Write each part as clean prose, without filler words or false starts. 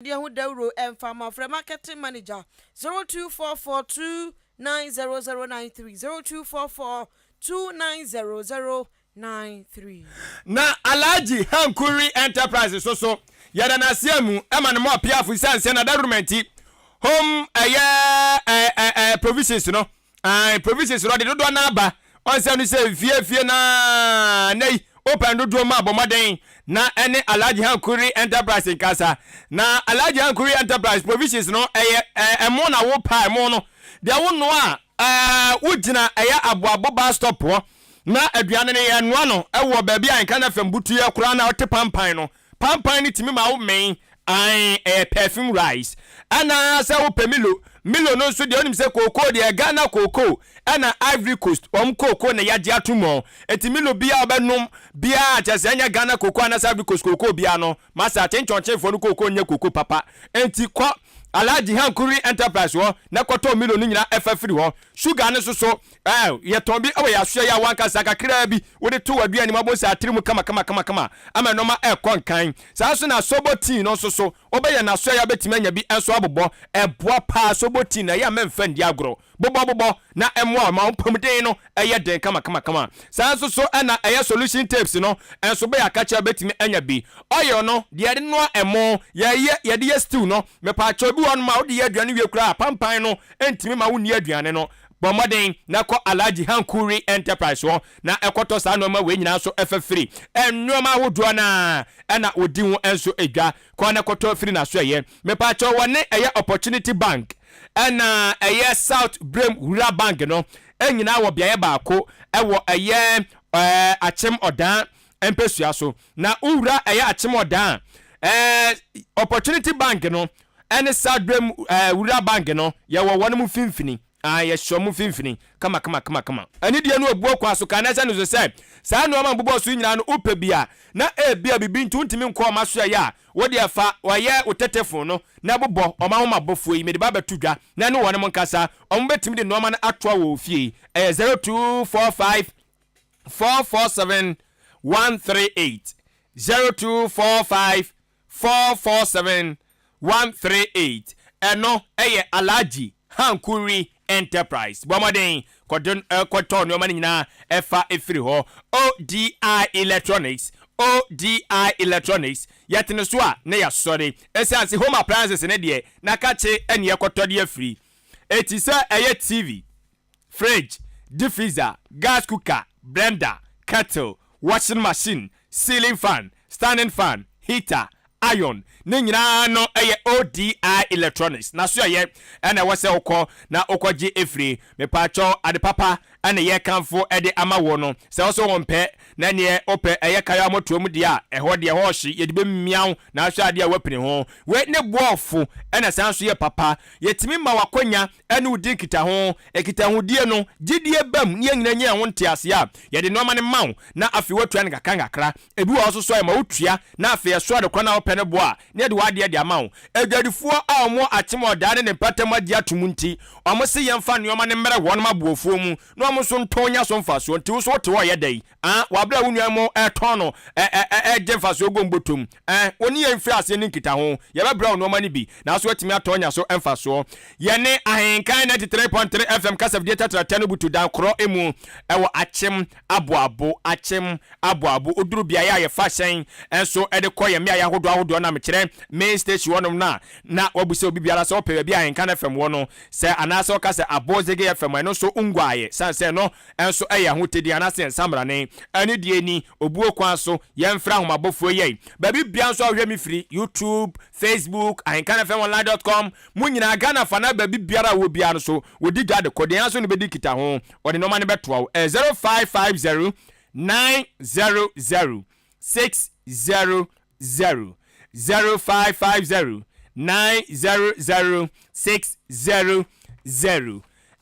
Dear who Deuro and Farmer for Marketing Manager 0244290093 0244290093. Na Alaji Hankuri Enterprises so yada na siemu ema no mo pia fu sanse na government home provisions no provisions no de dodo na aba on se no se fie na nei open dodo ma bomaden na ene Alaji Hankuri Enterprise kasa na Alaji Hankuri Enterprise provisions no emo na wo pa emo no de wo no a wugina aboabo bus stop ho na aduane ne ye noa no ewo baabi Ahenkan na fam butu ye kura na ote pampan no pampan ni timi ma wo men perfume rice ana se wo pemilo milo no so de onim se koko de Ghana koko ana Ivory Coast koko na yaje atomo etimilo bia obenum bia chese anya Ghana koko ana Ivory Coast koko bia no masa chenchonchefo no koko nya koko papa enti kwa Alaji Hankuri Enterprise wo na kwato milo ni nyina efafiri ho sugar ne so ye tombi awo ya hwe ya wanka saka kra bi wo de to wadua ni mabo sa atiri mu kama ama no ma konkan sa so na sobotin no so obeye na so ya betimanya bi enso abobo eboa pa sobotin na ya memfa ndi agro bobo na emwa ma mpamden no eye den kama sa so na eye solution tapes no enso be ya kacha betimi anya bi oyo no de no emo ye de stew no me pa cho bi won ma wo de aduane wie kura pampan no entimi ma wo ni aduane no bomoden na ko Alaji Hankuri Enterprise wo na ekoto sa no ma we nyina so free enoma wodo na na odi ho enso edwa ko na ekoto free na so ye me pa cho wone eye Opportunity Bank na eye South Brem Rural Bank no enyina wo bia ye baako ewo eye achem odan empesua so na ura eye achem odan Opportunity Bank no ene South Brem Rural Bank no ye wo wonu mu finfini yes mu finfini kama ani de no abuo kwa so kana sa no so say sa no ma bobo so nyina no upe bia na bia bibi ntu ntimi nko ma so ya wo de afa waye otetefo no na bobo o ma ho mabofo yi me de baba tudwa na no wone nkasa o mbetimi de no ma na atoa wo fie 0245 447 138 0245 447 138 eno Alaji Hankuri Enterprise bomoden kodon koton no mani nyina efa efiri ho ODI Electronics yetene so a ne ya sori esianse home appliances ne de na kache ene ekotode afiri etise TV fridge diffuser gas cooker blender kettle washing machine ceiling fan standing fan heater iron ne nyina no ODI Electronics na so ye na wose ukọ na ukọji efri me pacho ade papa ana ye kanfo ede amawo no se wo so wonpe na ne ope kaya motuom dia eho de ho hye ye de bemiaw na so ade a wapini ho we ne boofo na san so ye papa yetimi ma wakonya ene udi kita ho die no gidie bam ne nyina nya ho ntiase a ye de no ma ne maw na afi watua ne kakra ebi wo so so ma wotua na afi so ade kwana ope ne bo a ne de wade de amaw edwadifo a omo achimo dane ne patam adi atumunti omo se yemfa ne oma ne mere won ma boofo mu no omo so ntonya so mfa so nti so to wo ye dai wabra wunu mo tono jefa so gombotom oni ye mfiri ase ne nkita ho ye bebra no oma ne bi na so atimi atonya so emfa so ye ne Ahenkan 93.3 FM kasaf de tatra butu dan kro emu ewo achem aboabo oduru bia ye fashion enso ede koye me ayahodo na me kire main station wonom na wabuse obi biara so pe bia Ahenkan FM wono se anaso kase abozege FM no so ungwaye sanse no enso eya hotedi anase ensamra ne ani die ni obuo kwa so yemfra homabofo ye babi bia so ahwe mi free YouTube Facebook ahenkanfmonline.com munyina Ghana fana babi biara wo bia no so wodi gade koden so ne bedi kita ho ode no ma ne betwa 0550 900 600 0550 900 600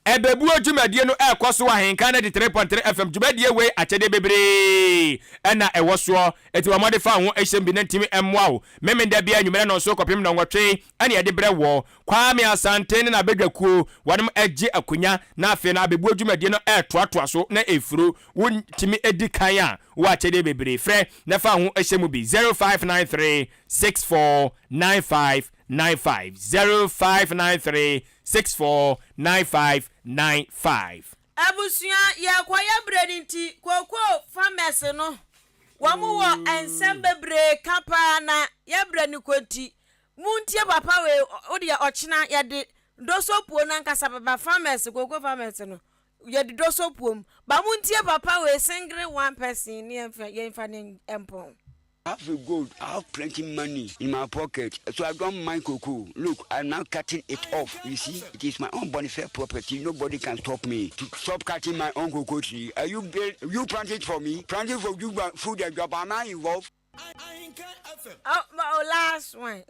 ebebu ojumadie no ekoso Ahenkan 3.3 FM jumadie we achede bebre na ewoso eti wa mode fa ho ehyembi na ntimi emwa memenda bia nwumere no so kopem na nwotwe ane ede bre wo Kwame Asante na bedwakuo wadem agye akunya na afi na abebu ojumadie no etoatoa so na efuro wontimi edikan a wo achede bebre frɛ na fa ho ehyemu bi 0593 6495 0593649595. Abusua ya kwa ya bredinti koko farmers no. Wamu wo ensem bebre kapa na ya breni kwenti. Muntie papa we odi ya ochina ya de dosopuo na nkasa baba farmers koko farmers no. Ya de dosopuo ba muntie papa we single one person ni emfa ni empon. I have gold, I have plenty money in my pocket, so I don't mind cocoa. Look, I'm now cutting it off. You see, it is my own bonafide property. Nobody can stop me to stop cutting my own cocoa tree. Are you plant it for me? Plant it for you, food and job. Am I involved? Oh, last one.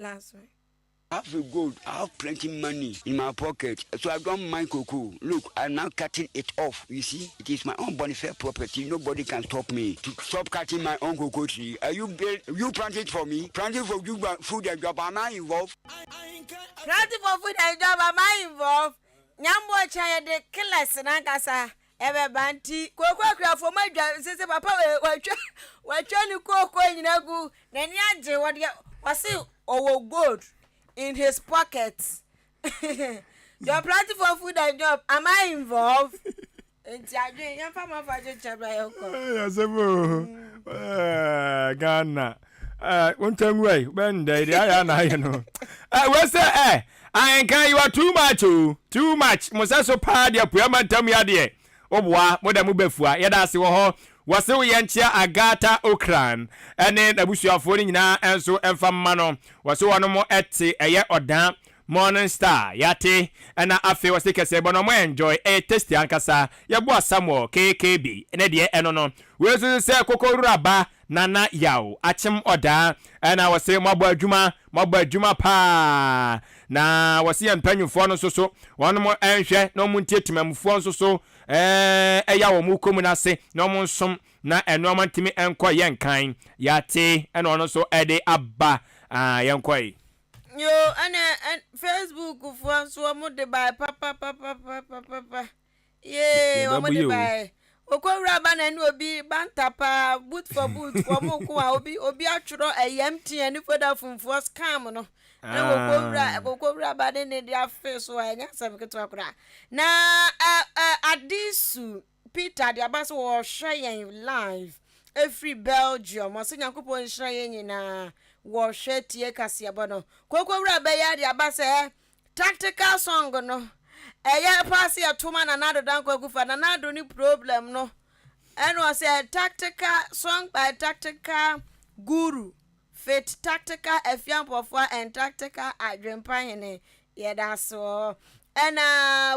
I have gold, I have plenty money in my pocket, so I don't mind cocoa. Look, I'm now cutting it off. You see, it is my own bonafide property. Nobody can stop me to stop cutting my own cocoa tree. Are you plant it for me? Plant it for you, food and job. Am I involved? Plant it for food and job. Am I involved? Nyambo chaya de killers na nkasa. Ebe banti koko kra for my sese papa we ni koko nyina gu na ni age wasi owo gold in his pockets. You're planning for food and job. Am I involved? Ghana. Way. When they are no. What's that? Ahenkan, you are too much. Too much. Mosaso party, Puyama Tamiade. Obwa, Modamu Befua, Yadasi Woho. Wasu yenchia Agata Okran ene abusuafo afoni nyina enso emfa mano wasu wano ete eye odan Morning Star yate ena afi wase kese bono mo enjoy taste ankasa yebo asamo KKB ene de eno no wesu se kokorura ba nana yawo achim oda ena wase mabo adwuma pa na wase empanyufo no soso wano mo enhwe no mu ntietmamfo soso eya wo mu komu na se no mo nsom na enoma ntimi enko yenkan yate ena ono so ede abba yenkoi yo and Facebook for so mo de buy papa yeah wo mo de buy okowura ba na ni obi bantapa boot for boot for mo ko obi atworo empty and for that funfo scam no na okowura ba ne dia face so anya sam keto akura na Adisu Peter the abas wo hwe live every Belgium so nyankopon hwe yen nyina wo hwe tie Kasiebo no kokowura ba ya the abas tactical song no eya pass ya tuma na nado dan kwagufa na nado ni problem no and was a tactical song by tactical guru fit tactical efiampofo and tactical adwempan ne yeda so and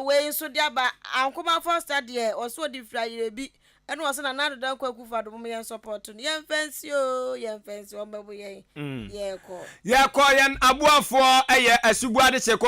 we so dia ba ankoma first there also di fry bi and was na nado dan kwagufa do me support no yen fancy o mbabo yen ye ko yan abuafo eye asuguade cheko